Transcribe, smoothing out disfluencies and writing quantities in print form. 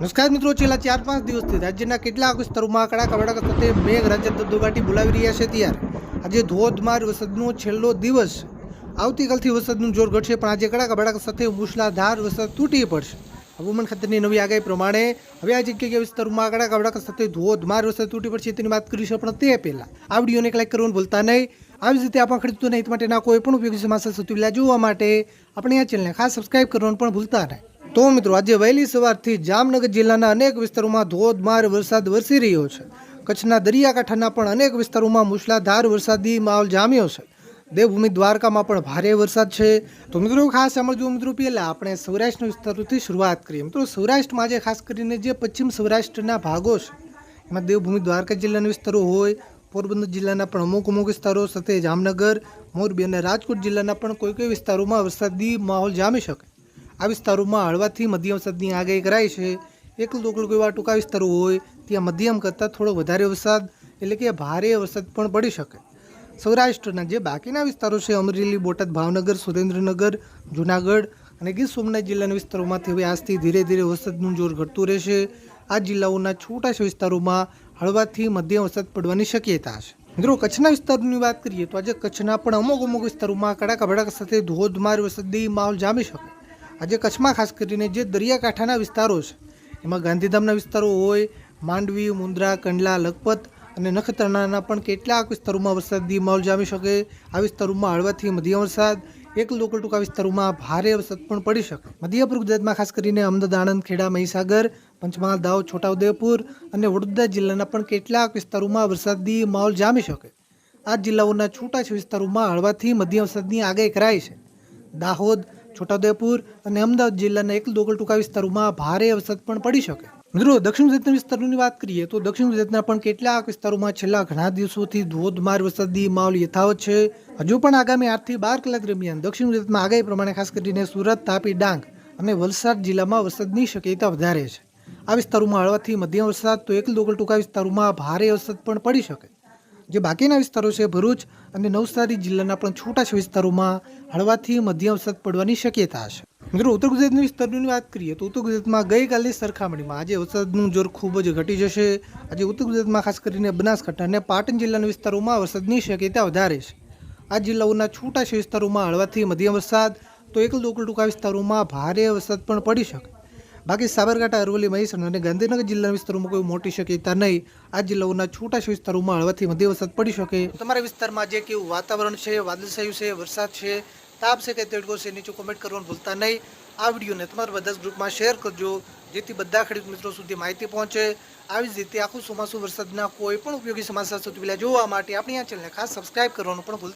નમસ્કાર મિત્રો, છેલ્લા 4-5 દિવસથી રાજ્યના કેટલાક વિસ્તારોમાં કડાકા ભડાકા સાથે મેઘરાજા ધબધબાટી બોલાવી રહ્યા છે. ત્યારે આજે ધોધમાર વરસાદનો છેલ્લો દિવસ. આવતીકાલથી વરસાદનું જોર ઘટશે, પણ આજે કડાકા ભડાકા સાથે મૂસલાધાર વરસાદ તૂટી પડશે. હવામાન ખાતાની નવી આગાહી પ્રમાણે હવે આ જગ્યાએ વિસ્તારોમાં કડાકા ભડાકા સાથે ધોધમાર વરસાદ તૂટી પડશે તેની વાત કરીશું. પણ તે પહેલા આ વિડીયોને એક લાઈક કરવાનું ભૂલતા નહીં. આવી જ રીતે આપણા ખેડૂતોના હિત માટેના કોઈ પણ ઉપયોગી સમાચાર સૌથી પહેલા જોવા માટે આપણે આ ચેનલને ખાસ સબસ્ક્રાઇબ કરવાનું પણ ભૂલતા નહીં. તો મિત્રો, આજે વહેલી સવારથી જામનગર જિલ્લાના અનેક વિસ્તારોમાં ધોધમાર વરસાદ વરસી રહ્યો છે. કચ્છના દરિયાકાંઠાના પણ અનેક વિસ્તારોમાં મૂસલાધાર વરસાદી માહોલ જામ્યો છે. દેવભૂમિ દ્વારકામાં પણ ભારે વરસાદ છે. તો મિત્રો, ખાસ સાંભળજો મિત્રો, પહેલાં આપણે સૌરાષ્ટ્રના વિસ્તારોથી શરૂઆત કરીએ. મિત્રો, સૌરાષ્ટ્રમાં આજે ખાસ કરીને જે પશ્ચિમ સૌરાષ્ટ્રના ભાગો છે એમાં દેવભૂમિ દ્વારકા જિલ્લાના વિસ્તારો હોય, પોરબંદર જિલ્લાના પણ અમુક વિસ્તારો સાથે જામનગર, મોરબી અને રાજકોટ જિલ્લાના પણ કોઈ વિસ્તારોમાં વરસાદી માહોલ જામી શકે. આ વિસ્તારોમાં હળવાથી મધ્યમ વરસાદની આગાહી કરાઈ છે. એકલ દોકલ કોઈ એવા ટૂંકા વિસ્તારો હોય ત્યાં મધ્યમ કરતાં થોડો વધારે વરસાદ એટલે કે ભારે વરસાદ પણ પડી શકે. સૌરાષ્ટ્રના જે બાકીના વિસ્તારો છે અમરેલી, બોટાદ, ભાવનગર, સુરેન્દ્રનગર, જૂનાગઢ અને ગીર સોમનાથ જિલ્લાના વિસ્તારોમાંથી હવે આજથી ધીરે ધીરે વરસાદનું જોર ઘટતું રહેશે. આ જિલ્લાઓના છૂટાછવાયા વિસ્તારોમાં હળવાથી મધ્યમ વરસાદ પડવાની શક્યતા છે. મિત્રો, કચ્છના વિસ્તારોની વાત કરીએ તો આજે કચ્છના પણ અમુક વિસ્તારોમાં કડાકા ભડાકા સાથે ધોધમાર વરસાદી માહોલ જામી શકે. આજે કચ્છમાં ખાસ કરીને જે દરિયાકાંઠાના વિસ્તારો છે એમાં ગાંધીધામના વિસ્તારો હોય, માંડવી, મુન્દ્રા, કંડલા, લખપત અને નખત્રાણાના પણ કેટલાક વિસ્તારોમાં વરસાદી માહોલ જામી શકે. આ વિસ્તારોમાં હળવાથી મધ્યમ વરસાદ, એકલ દોકલ ટૂંકા વિસ્તારોમાં ભારે વરસાદ પણ પડી શકે. મધ્યપૂર્વ ગુજરાતમાં ખાસ કરીને અમદાવાદ, આણંદ, ખેડા, મહીસાગર, પંચમહાલ, દાહોદ, છોટાઉદેપુર અને વડોદરા જિલ્લાના પણ કેટલાક વિસ્તારોમાં વરસાદી માહોલ જામી શકે. આ જિલ્લાઓના છૂટાછવાયા વિસ્તારોમાં હળવાથી મધ્યમ વરસાદની આગાહી કરાઈ છે. દાહોદ, છોટાઉદેપુર અને અમદાવાદ જિલ્લાના એકલ દોકલ ટૂંકા વિસ્તારોમાં ભારે વરસાદ પણ પડી શકે. મિત્રો, દક્ષિણ ગુજરાતના વિસ્તારોની વાત કરીએ તો દક્ષિણ ગુજરાતના પણ કેટલાક વિસ્તારોમાં છેલ્લા ઘણા દિવસોથી ધોધમાર વરસાદી માહોલ યથાવત છે. હજુ પણ આગામી 8 થી 12 કલાક દરમિયાન દક્ષિણ ગુજરાતમાં આગાહી પ્રમાણે ખાસ કરીને સુરત, તાપી, ડાંગ અને વલસાડ જિલ્લામાં વરસાદની શક્યતા વધારે છે. આ વિસ્તારોમાં હળવાથી મધ્યમ વરસાદ તો એકલ દોકલ ટૂંકા વિસ્તારોમાં ભારે વરસાદ પણ પડી શકે. જે બાકીના વિસ્તારો છે ભરૂચ અને નવસારી જિલ્લાના પણ છૂટાછવાયા વિસ્તારોમાં હળવાથી મધ્યમ વરસાદ પડવાની શક્યતા છે. મિત્રો, ઉત્તર ગુજરાતના વિસ્તારોની વાત કરીએ તો ઉત્તર ગુજરાતમાં ગઈકાલની સરખામણીમાં આજે વરસાદનું જોર ખૂબ જ ઘટી જશે. આજે ઉત્તર ગુજરાતમાં ખાસ કરીને બનાસકાંઠા અને પાટણ જિલ્લાના વિસ્તારોમાં વરસાદની શક્યતા વધારે છે. આ જિલ્લાઓના છૂટાછવાયા વિસ્તારોમાં હળવાથી મધ્યમ વરસાદ તો એકલ દોકલ ટૂંકા વિસ્તારોમાં ભારે વરસાદ પણ પડી શકે. બાકી સાબરકાંઠા, અરવલ્લી, મહેસાણા અને ગાંધીનગર જિલ્લાના વિસ્તારોમાં કોઈ મોટી શક્યતા નહીં. આ જિલ્લાઓના છૂટાછવાયા વિસ્તારોમાં હળવાથી મધ્યમ વરસાદ પડી શકે. તમારા વિસ્તારમાં જે કેવું વાતાવરણ છે, વાદળછાયું છે, વરસાદ છે, તાપ છે કે તડકો છે, નીચે કોમેન્ટ કરવાનું ભૂલતા નહીં. આ વિડીયોને તમારા બધા જ ગ્રુપમાં શેર કરજો જેથી બધા ખેડૂત મિત્રો સુધી માહિતી પહોંચે. આવી જ રીતે આખું ચોમાસું વરસાદના કોઈ પણ ઉપયોગી સમાચાર સૌથી પહેલા જોવા માટે આપણી આ ચેનલને ખાસ સબસ્ક્રાઇબ કરવાનું પણ ભૂલતા